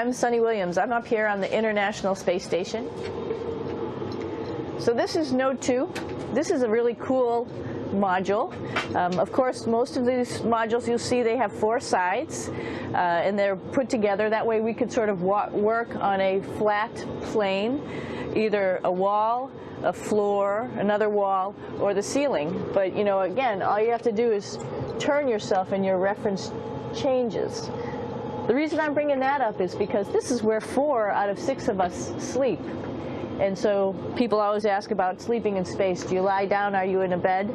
I'm Sunny Williams. I'm up here on the International Space Station. So this is Node 2. This is a really cool module. Of course, most of these modules you'll see they have 4 sides, and they're put together. That way we could sort of work on a flat plane, either a wall, a floor, another wall, or the ceiling. But, you know, again, all you have to do is turn yourself and your reference changes. The reason I'm bringing that up is because this is where 4 out of 6 of us sleep. And so people always ask about sleeping in space. Do you lie down? Are you in a bed?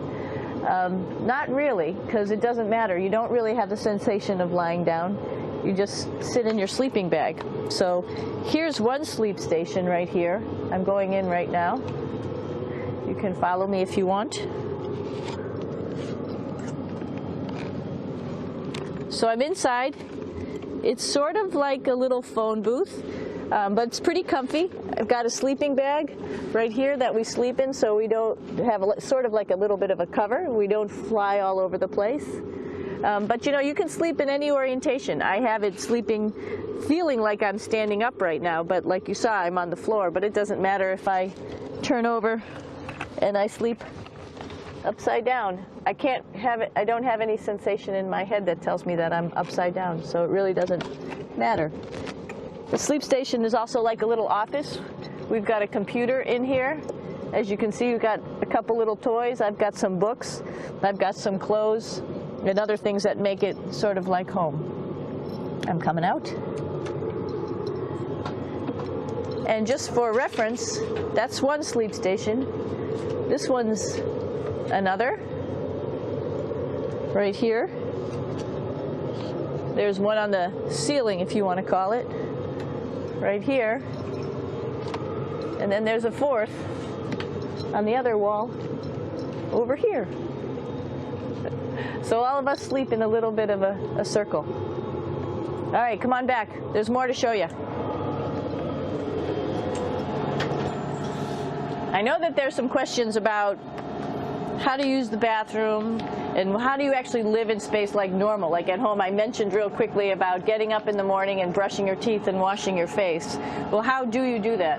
Not really, because it doesn't matter. You don't really have the sensation of lying down. You just sit in your sleeping bag. So here's one sleep station right here. I'm going in right now. You can follow me if you want. So I'm inside. It's sort of like a little phone booth, but it's pretty comfy. I've got a sleeping bag right here that we sleep in, so we don't have sort of like a little bit of a cover. We don't fly all over the place. But you know, you can sleep in any orientation. I have it sleeping, feeling like I'm standing up right now, but like you saw, I'm on the floor. But it doesn't matter if I turn over and I sleep upside down. I can't have it. I don't have any sensation in my head that tells me that I'm upside down, so it really doesn't matter. The sleep station is also like a little office. We've got a computer in here. As you can see, we've got a couple little toys. I've got some books. I've got some clothes and other things that make it sort of like home. I'm coming out. And just for reference, that's one sleep station. This one's another, right here. There's one on the ceiling, if you want to call it, right here. And then there's a 4th on the other wall over here. So all of us sleep in a little bit of a circle. All right, come on back. There's more to show you. I know that there's some questions about how to use the bathroom, and how do you actually live in space like normal, like at home. I mentioned real quickly about getting up in the morning and brushing your teeth and washing your face. Well, how do you do that?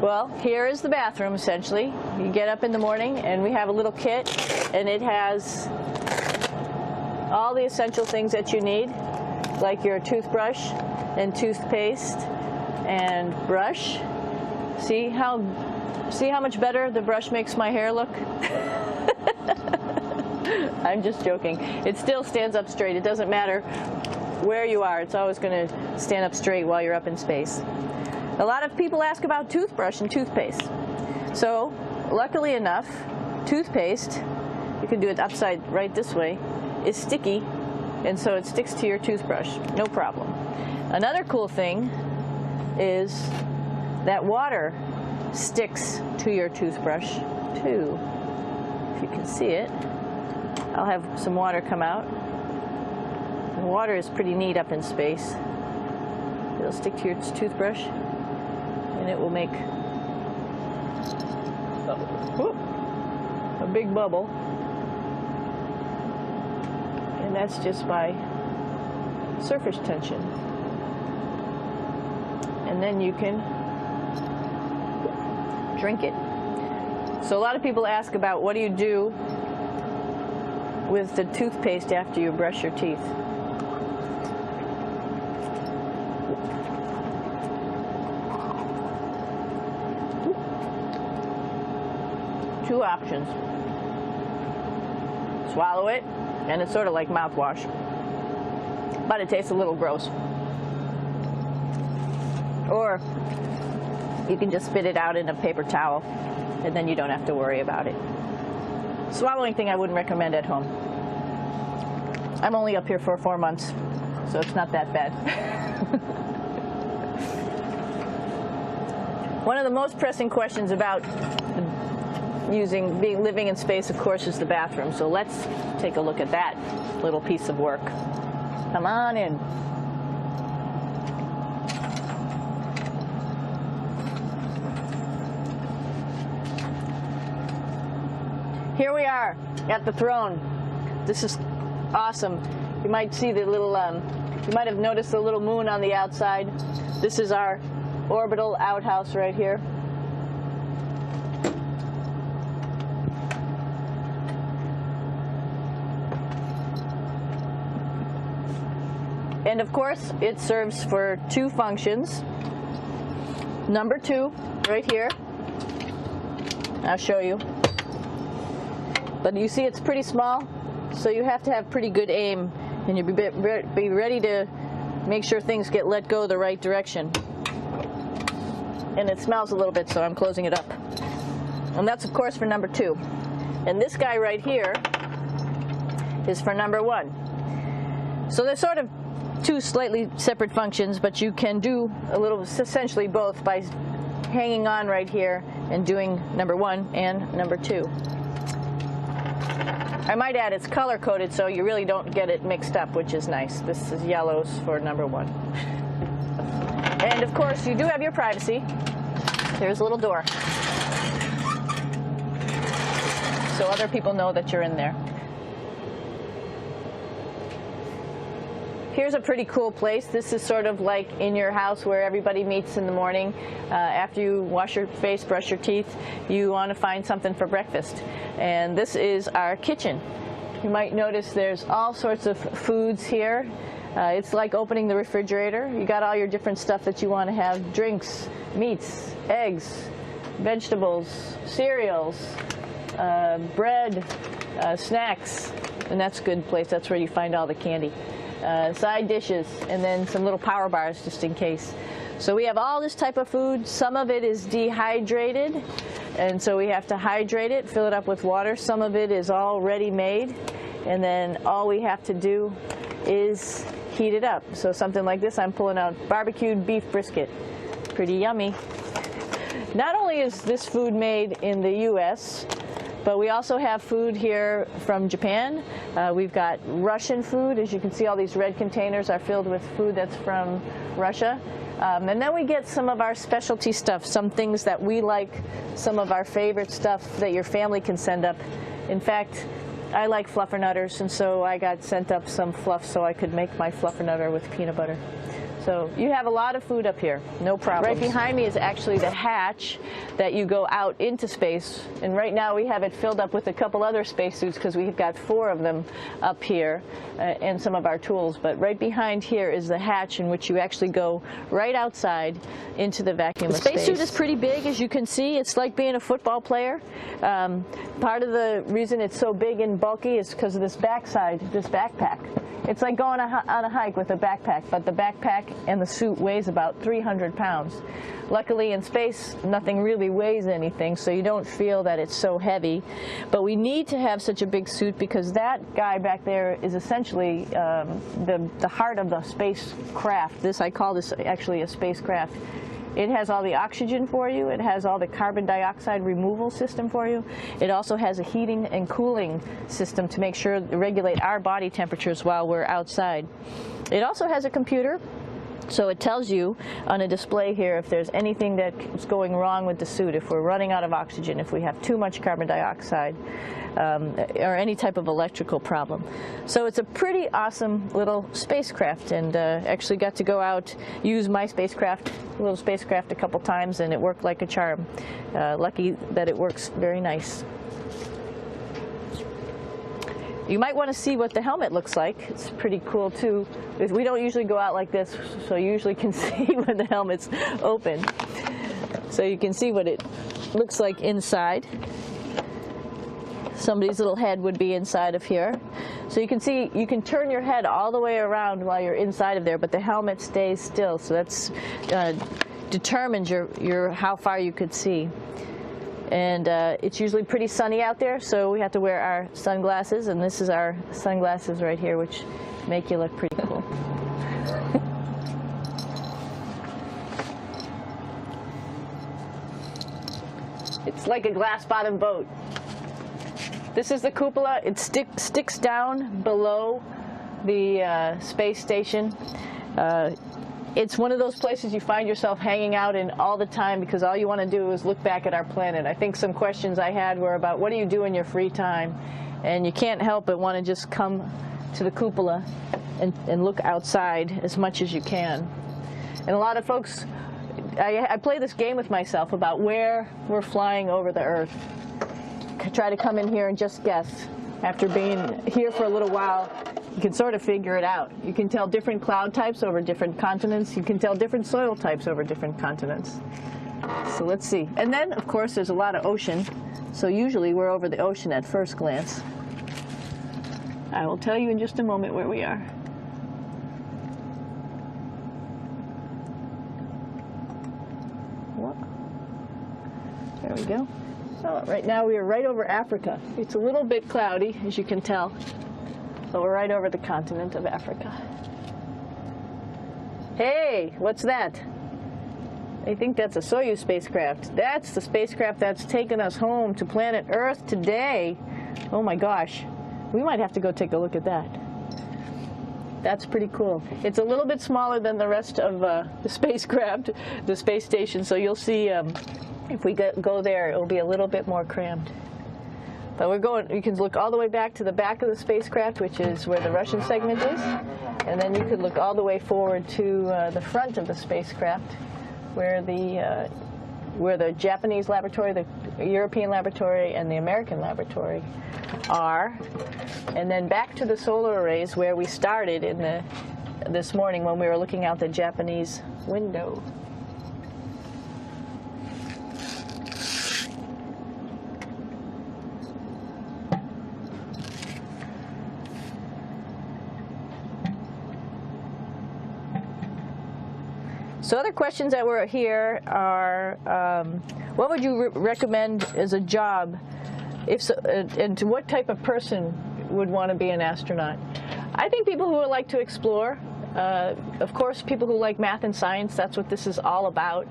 Well, here is the bathroom, essentially. You get up in the morning, and we have a little kit, and it has all the essential things that you need, like your toothbrush and toothpaste and brush. See how much better the brush makes my hair look? I'm just joking. It still stands up straight. It doesn't matter where you are. It's always going to stand up straight while you're up in space. A lot of people ask about toothbrush and toothpaste. So, luckily enough, toothpaste, you can do it upside right this way, is sticky, and so it sticks to your toothbrush. No problem. Another cool thing is that water sticks to your toothbrush too. If you can see it, I'll have some water come out. The water is pretty neat up in space. It'll stick to your toothbrush, and it will make a big bubble. And that's just by surface tension. And then you can drink it. So a lot of people ask about what do you do with the toothpaste after you brush your teeth. Two options. Swallow it, and it's sort of like mouthwash, but it tastes a little gross. Or you can just spit it out in a paper towel, and then you don't have to worry about it. Swallowing thing I wouldn't recommend at home. I'm only up here for 4 months, so it's not that bad. One of the most pressing questions about living in space, of course, is the bathroom. So let's take a look at that little piece of work. Come on in. Here we are at the throne. This is awesome. You might see the little, you might have noticed the little moon on the outside. This is our orbital outhouse right here. And of course, it serves for two functions. Number 2, right here. I'll show you. But you see it's pretty small, so you have to have pretty good aim, and you be ready to make sure things get let go the right direction. And it smells a little bit, so I'm closing it up. And that's, of course, for number 2. And this guy right here is for number 1. So they're sort of two slightly separate functions, but you can do a little, essentially both, by hanging on right here and doing number 1 and number 2. I might add it's color coded, so you really don't get it mixed up, which is nice. This is yellows for number 1. And of course, you do have your privacy. There's a little door, so other people know that you're in there. Here's a pretty cool place. This is sort of like in your house where everybody meets in the morning. After you wash your face, brush your teeth, you want to find something for breakfast. And this is our kitchen. You might notice there's all sorts of foods here. It's like opening the refrigerator. You got all your different stuff that you want to have: drinks, meats, eggs, vegetables, cereals, bread, snacks. And that's a good place. That's where you find all the candy. Side dishes, and then some little power bars just in case. So we have all this type of food. Some of it is dehydrated, and so we have to hydrate it, fill it up with water. Some of it is all ready-made, and then all we have to do is heat it up. So something like this, I'm pulling out barbecued beef brisket. Pretty yummy. Not only is this food made in the U.S., but we also have food here from Japan. We've got Russian food. As you can see, all these red containers are filled with food that's from Russia. And then we get some of our specialty stuff, some things that we like, some of our favorite stuff that your family can send up. In fact, I like fluffernutters, and so I got sent up some fluff so I could make my fluffernutter with peanut butter. So you have a lot of food up here, no problem. Right behind me is actually the hatch that you go out into space. And right now we have it filled up with a couple other spacesuits because we've got 4 of them up here and some of our tools. But right behind here is the hatch in which you actually go right outside into the vacuum of space. The spacesuit is pretty big, as you can see. It's like being a football player. Part of the reason it's so big and bulky is because of this backside, this backpack. It's like going on a hike with a backpack, but the backpack and the suit weighs about 300 pounds. Luckily, in space, nothing really weighs anything, so you don't feel that it's so heavy. But we need to have such a big suit because that guy back there is essentially the heart of the spacecraft. I call this actually a spacecraft. It has all the oxygen for you. It has all the carbon dioxide removal system for you. It also has a heating and cooling system to make sure to regulate our body temperatures while we're outside. It also has a computer, so it tells you on a display here if there's anything that's going wrong with the suit, if we're running out of oxygen, if we have too much carbon dioxide, or any type of electrical problem. So it's a pretty awesome little spacecraft, and actually got to go out, use my little spacecraft a couple times, and it worked like a charm. Lucky that it works very nice. You might want to see what the helmet looks like. It's pretty cool too. We don't usually go out like this, so you usually can see when the helmet's open. So you can see what it looks like inside. Somebody's little head would be inside of here. So you can see, you can turn your head all the way around while you're inside of there, but the helmet stays still. So that's determines how far you could see. And it's usually pretty sunny out there, so we have to wear our sunglasses, and this is our sunglasses right here, which make you look pretty cool. It's like a glass-bottom boat. This is the cupola. It sticks down below the space station. It's one of those places you find yourself hanging out in all the time because all you want to do is look back at our planet. I think some questions I had were about what do you do in your free time? And you can't help but want to just come to the cupola and look outside as much as you can. And a lot of folks, I play this game with myself about where we're flying over the Earth. Try to come in here and just guess. After being here for a little while, you can sort of figure it out. You can tell different cloud types over different continents. You can tell different soil types over different continents. So let's see. And then, of course, there's a lot of ocean. So usually we're over the ocean at first glance. I will tell you in just a moment where we are. There we go. So right now we are right over Africa. It's a little bit cloudy, as you can tell, but we're right over the continent of Africa. Hey, what's that? I think that's a Soyuz spacecraft. That's the spacecraft that's taken us home to planet Earth today. Oh my gosh, we might have to go take a look at that. That's pretty cool. It's a little bit smaller than the rest of the spacecraft, the space station, so you'll see if we go there, it will be a little bit more crammed. But we're going, you can look all the way back to the back of the spacecraft, which is where the Russian segment is, and then you could look all the way forward to the front of the spacecraft, where the Japanese laboratory, the European laboratory, and the American laboratory are, and then back to the solar arrays where we started in this morning when we were looking out the Japanese window. So other questions that were here are, what would you recommend as a job, if so, and to what type of person would want to be an astronaut? I think people who would like to explore, of course people who like math and science, that's what this is all about.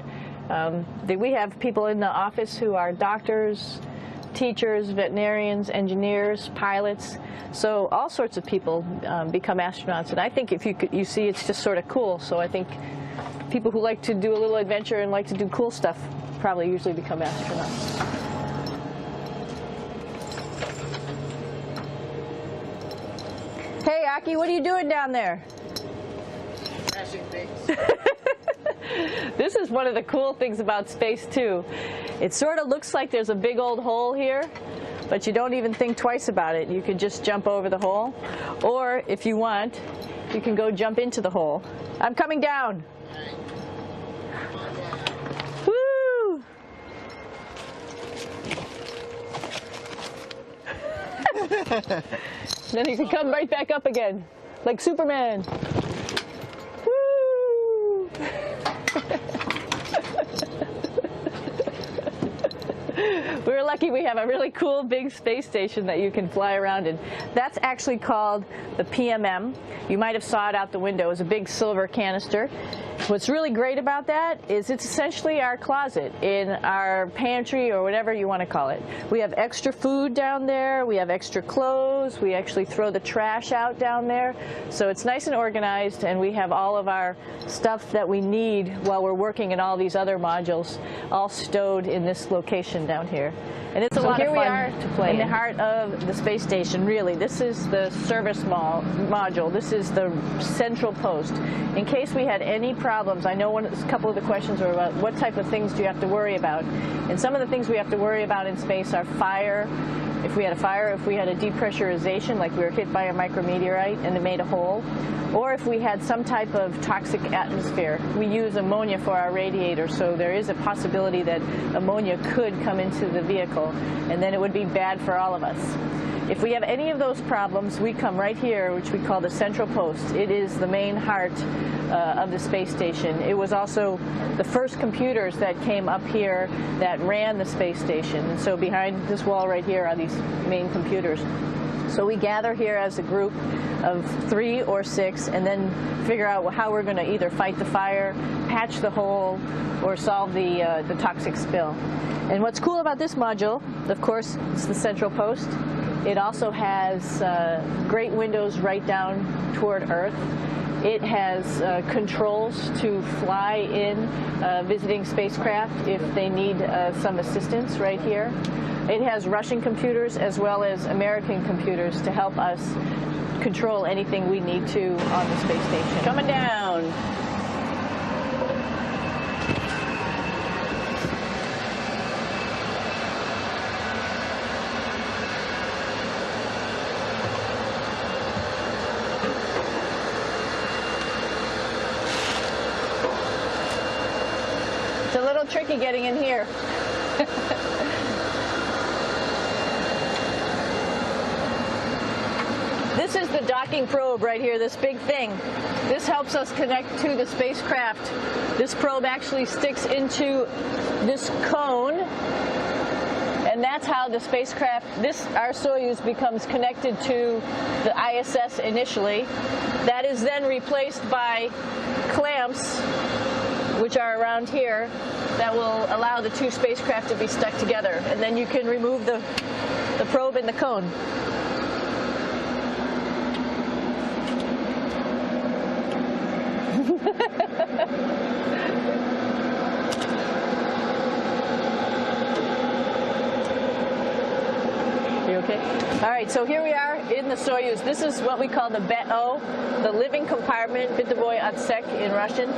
We have people in the office who are doctors, teachers, veterinarians, engineers, pilots, so all sorts of people become astronauts, and I think if you see it's just sort of cool, so I think people who like to do a little adventure and like to do cool stuff probably usually become astronauts. Hey, Aki, what are you doing down there? Crashing things. This is one of the cool things about space, too. It sort of looks like there's a big old hole here, but you don't even think twice about it. You can just jump over the hole, or if you want, you can go jump into the hole. I'm coming down. Woo! Then you can come right back up again, like Superman. Woo! We're lucky we have a really cool big space station that you can fly around in. That's actually called the PMM. You might have saw it out the window. It's a big silver canister. What's really great about that is it's essentially our closet in our pantry or whatever you want to call it. We have extra food down there. We have extra clothes. We actually throw the trash out down there. So it's nice and organized, and we have all of our stuff that we need while we're working in all these other modules all stowed in this location down here. And it's a lot of fun. Here we are to play in the heart of the space station, really. This is the service module. This is the central post. In case we had any problems, I know a couple of the questions were about what type of things do you have to worry about. And some of the things we have to worry about in space are fire. If we had a fire, if we had a depressurization, like we were hit by a micrometeorite and it made a hole, or if we had some type of toxic atmosphere. We use ammonia for our radiator, so there is a possibility that ammonia could come into the vehicle, and then it would be bad for all of us. If we have any of those problems, we come right here, which we call the central post. It is the main heart of the space station. It was also the first computers that came up here that ran the space station. And so behind this wall right here are these main computers. So we gather here as a group of 3 or 6 and then figure out how we're going to either fight the fire, patch the hole, or solve the toxic spill. And what's cool about this module, of course, it's the central post. It also has great windows right down toward Earth. It has controls to fly in visiting spacecraft if they need some assistance right here. It has Russian computers as well as American computers to help us control anything we need to on the space station. Coming down. tricky getting in here. This is the docking probe right here, this big thing. This helps us connect to the spacecraft. This probe actually sticks into this cone, and that's how the spacecraft, our Soyuz, becomes connected to the ISS initially. That is then replaced by clamps, which are around here, that will allow the two spacecraft to be stuck together. And then you can remove the probe and the cone. You okay? All right, so here we are in the Soyuz. This is what we call the BEO, the living compartment, Bitovoy Otsek in Russian.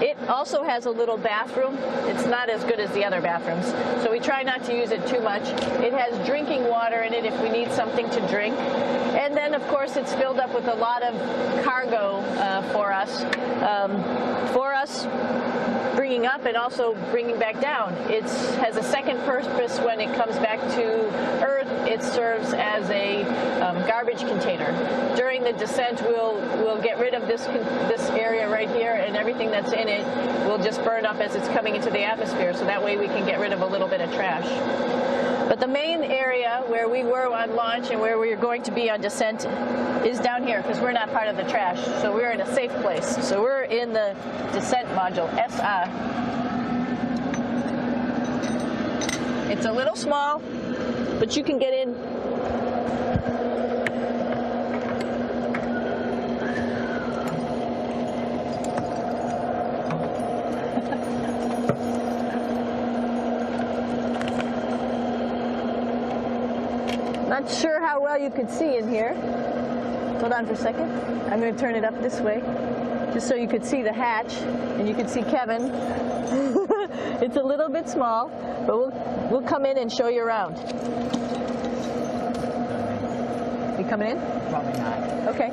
It also has a little bathroom. It's not as good as the other bathrooms, so we try not to use it too much. It has drinking water in it if we need something to drink. And then, of course, it's filled up with a lot of cargo for us. Bringing up and also bringing back down. It has a second purpose when it comes back to Earth. It serves as a garbage container. During the descent, we'll get rid of this area right here, and everything that's in it will just burn up as it's coming into the atmosphere, so that way we can get rid of a little bit of trash. But the main area where we were on launch and where we're going to be on descent is down here, because we're not part of the trash. So we're in a safe place. So we're in the descent module, SA. It's a little small, but you can get in. Not sure how well you could see in here. Hold on for a second. I'm going to turn it up this way, just so you could see the hatch, and you could see Kevin. It's a little bit small, but we'll come in and show you around. You coming in? Probably not. Okay.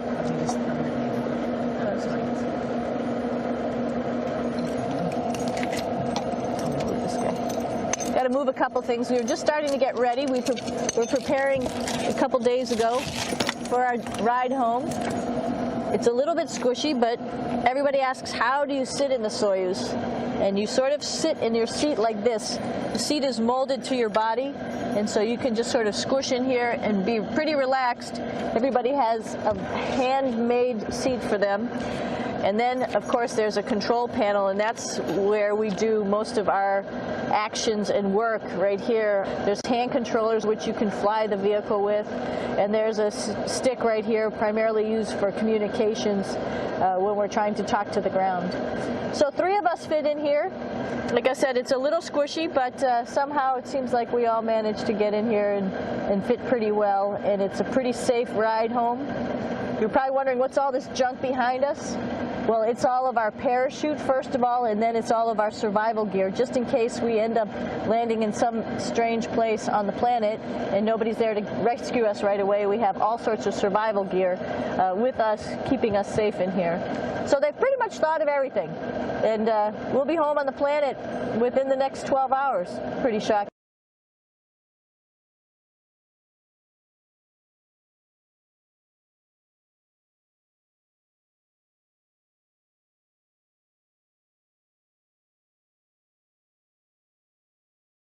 Got to move a couple things. We were just starting to get ready. We're preparing a couple days ago for our ride home. It's a little bit squishy, but everybody asks, how do you sit in the Soyuz? And you sort of sit in your seat like this. The seat is molded to your body, and so you can just sort of squish in here and be pretty relaxed. Everybody has a handmade seat for them. And then, of course, there's a control panel, and that's where we do most of our actions and work right here. There's hand controllers, which you can fly the vehicle with, and there's a stick right here, primarily used for communications when we're trying to talk to the ground. So 3 of us fit in here. Like I said, it's a little squishy, but somehow it seems like we all managed to get in here and fit pretty well, and it's a pretty safe ride home. You're probably wondering, what's all this junk behind us? Well, it's all of our parachute, first of all, and then it's all of our survival gear, just in case we end up landing in some strange place on the planet and nobody's there to rescue us right away. We have all sorts of survival gear with us, keeping us safe in here. So they've pretty much thought of everything. And we'll be home on the planet within the next 12 hours. Pretty shocking.